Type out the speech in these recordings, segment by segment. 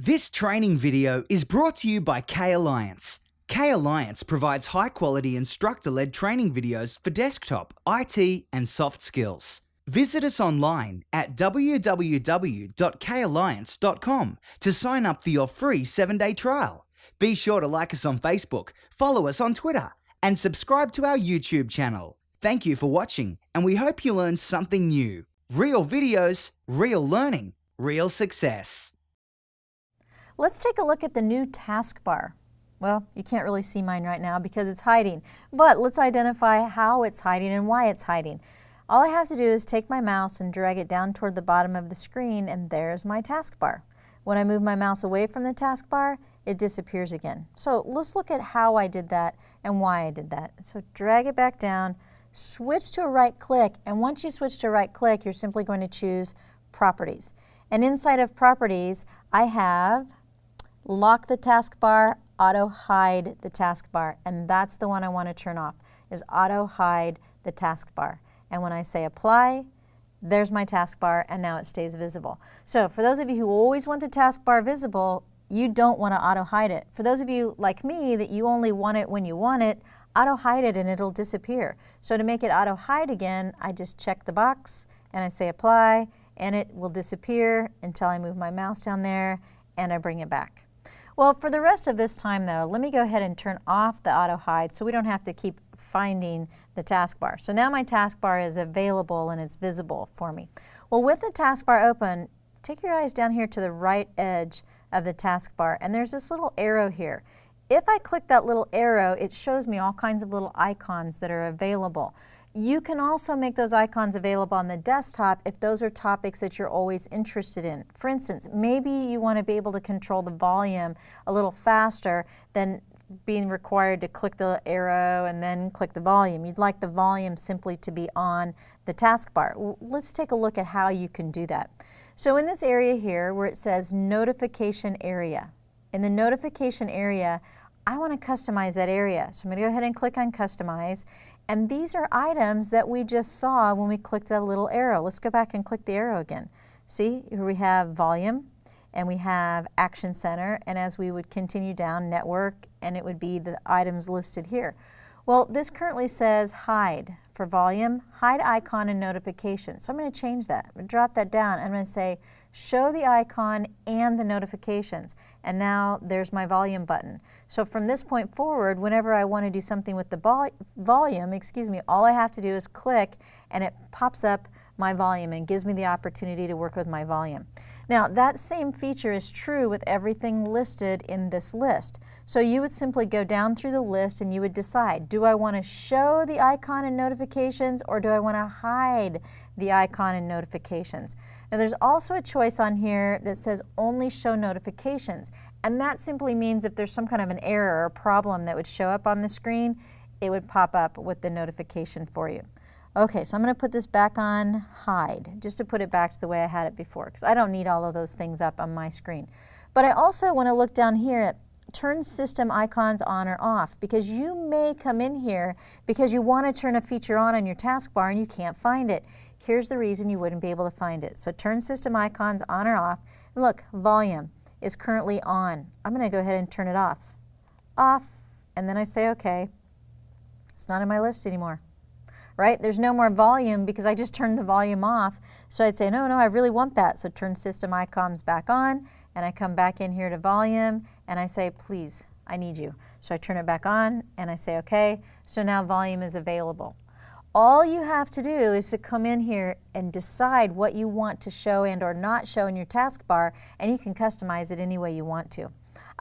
This training video is brought to you by K-Alliance. K-Alliance provides high-quality instructor-led training videos for desktop, IT, and soft skills. Visit us online at www.kalliance.com to sign up for your free 7-day trial. Be sure to like us on Facebook, follow us on Twitter, and subscribe to our YouTube channel. Thank you for watching, and we hope you learned something new. Real videos, real learning, real success. Let's take a look at the new taskbar. Well, you can't really see mine right now because it's hiding, but let's identify how it's hiding and why it's hiding. All I have to do is take my mouse and drag it down toward the bottom of the screen, and there's my taskbar. When I move my mouse away from the taskbar, it disappears again. So let's look at how I did that and why I did that. So drag it back down, switch to a right click, and once you switch to a right click, you're simply going to choose Properties. And inside of Properties, I have Lock the taskbar, auto hide the taskbar, and that's the one I want to turn off, is auto hide the taskbar. And when I say apply, there's my taskbar, and now it stays visible. So for those of you who always want the taskbar visible, you don't want to auto hide it. For those of you like me that you only want it when you want it, auto hide it and it'll disappear. So to make it auto hide again, I just check the box and I say apply, and it will disappear until I move my mouse down there and I bring it back. Well, for the rest of this time though, let me go ahead and turn off the auto hide so we don't have to keep finding the taskbar. So now my taskbar is available and it's visible for me. Well, with the taskbar open, take your eyes down here to the right edge of the taskbar, and there's this little arrow here. If I click that little arrow, it shows me all kinds of little icons that are available. You can also make those icons available on the desktop if those are topics that you're always interested in. For instance, maybe you want to be able to control the volume a little faster than being required to click the arrow and then click the volume. You'd like the volume simply to be on the taskbar. Let's take a look at how you can do that. So in this area here where it says notification area, in the notification area, I want to customize that area. So I'm going to go ahead and click on customize. And these are items that we just saw when we clicked that little arrow. Let's go back and click the arrow again. See, here we have volume and we have action center, and as we would continue down, network, and it would be the items listed here. Well, this currently says hide for volume, hide icon and notification. So I'm going to change that. I'm going to drop that down. I'm going to say show the icon and the notifications. And now there's my volume button. So from this point forward, whenever I want to do something with the volume, all I have to do is click and it pops up my volume and gives me the opportunity to work with my volume. Now that same feature is true with everything listed in this list. So you would simply go down through the list and you would decide, do I want to show the icon and notifications or do I want to hide the icon and notifications? Now there's also a choice on here that says only show notifications, and that simply means if there's some kind of an error or problem that would show up on the screen, it would pop up with the notification for you. Okay, so I'm going to put this back on hide, just to put it back to the way I had it before, because I don't need all of those things up on my screen. But I also want to look down here at turn system icons on or off, because you may come in here because you want to turn a feature on your taskbar and you can't find it. Here's the reason you wouldn't be able to find it. So turn system icons on or off. And look, volume is currently on. I'm going to go ahead and turn it off. Off, and then I say okay. It's not on my list anymore. Right? There's no more volume because I just turned the volume off. So I'd say, no, I really want that. So turn system icons back on, and I come back in here to volume, and I say, please, I need you. So I turn it back on, and I say, okay. So now volume is available. All you have to do is to come in here and decide what you want to show and or not show in your taskbar, and you can customize it any way you want to.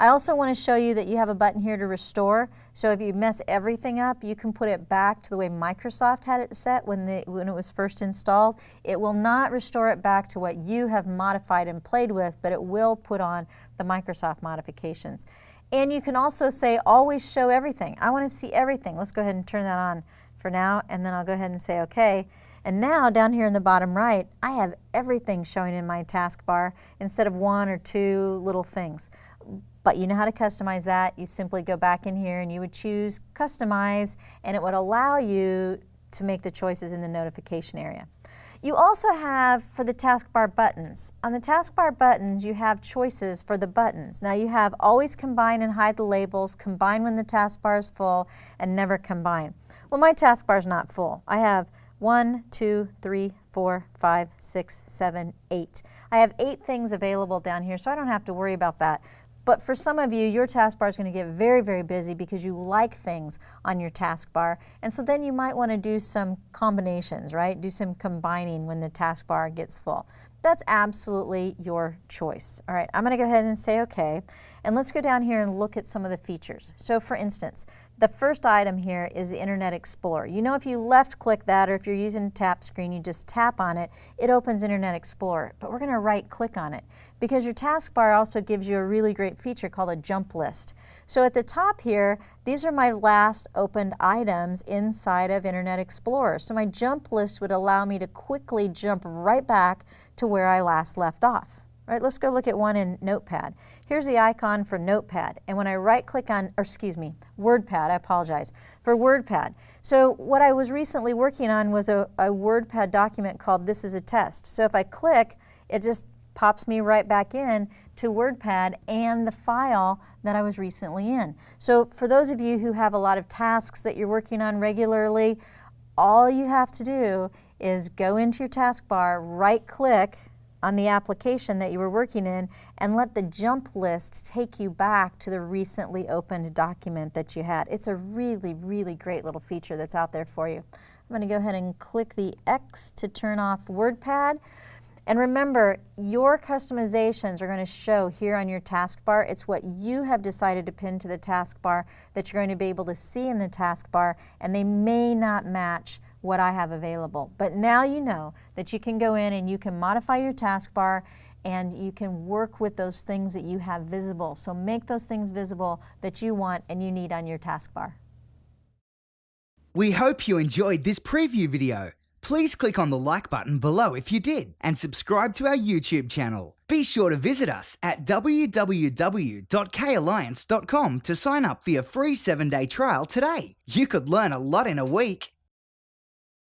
I also want to show you that you have a button here to restore. So if you mess everything up, you can put it back to the way Microsoft had it set when it was first installed. It will not restore it back to what you have modified and played with, but it will put on the Microsoft modifications. And you can also say always show everything. I want to see everything. Let's go ahead and turn that on for now, and then I'll go ahead and say okay. And now down here in the bottom right, I have everything showing in my taskbar instead of one or two little things. But you know how to customize that. You simply go back in here and you would choose customize, and it would allow you to make the choices in the notification area. You also have for the taskbar buttons. On the taskbar buttons, you have choices for the buttons. Now you have always combine and hide the labels, combine when the taskbar is full, and never combine. Well, my taskbar is not full. I have 1, 2, 3, 4, 5, 6, 7, 8. I have 8 things available down here, so I don't have to worry about that. But for some of you, your taskbar is going to get very, very busy because you like things on your taskbar. And so then you might want to do some combinations, right? Do some combining when the taskbar gets full. That's absolutely your choice. All right, I'm going to go ahead and say OK. And let's go down here and look at some of the features. So for instance, the first item here is the Internet Explorer. You know, if you left click that, or if you're using a tap screen, you just tap on it, it opens Internet Explorer. But we're going to right click on it because your taskbar also gives you a really great feature called a jump list. So at the top here, these are my last opened items inside of Internet Explorer. So my jump list would allow me to quickly jump right back to where I last left off. All right, let's go look at one in Notepad. Here's the icon for Notepad, and when I right click on, or excuse me, WordPad, I apologize, for WordPad. So what I was recently working on was a WordPad document called This is a Test. So if I click, it just pops me right back in to WordPad and the file that I was recently in. So for those of you who have a lot of tasks that you're working on regularly, all you have to do is go into your taskbar, right click on the application that you were working in, and let the jump list take you back to the recently opened document that you had. It's a really, really great little feature that's out there for you. I'm going to go ahead and click the X to turn off WordPad. And remember, your customizations are going to show here on your taskbar. It's what you have decided to pin to the taskbar that you're going to be able to see in the taskbar, and they may not match what I have available. But now you know that you can go in and you can modify your taskbar and you can work with those things that you have visible. So make those things visible that you want and you need on your taskbar. We hope you enjoyed this preview video. Please click on the like button below if you did and subscribe to our YouTube channel. Be sure to visit us at www.kalliance.com to sign up for your free 7-day trial today. You could learn a lot in a week.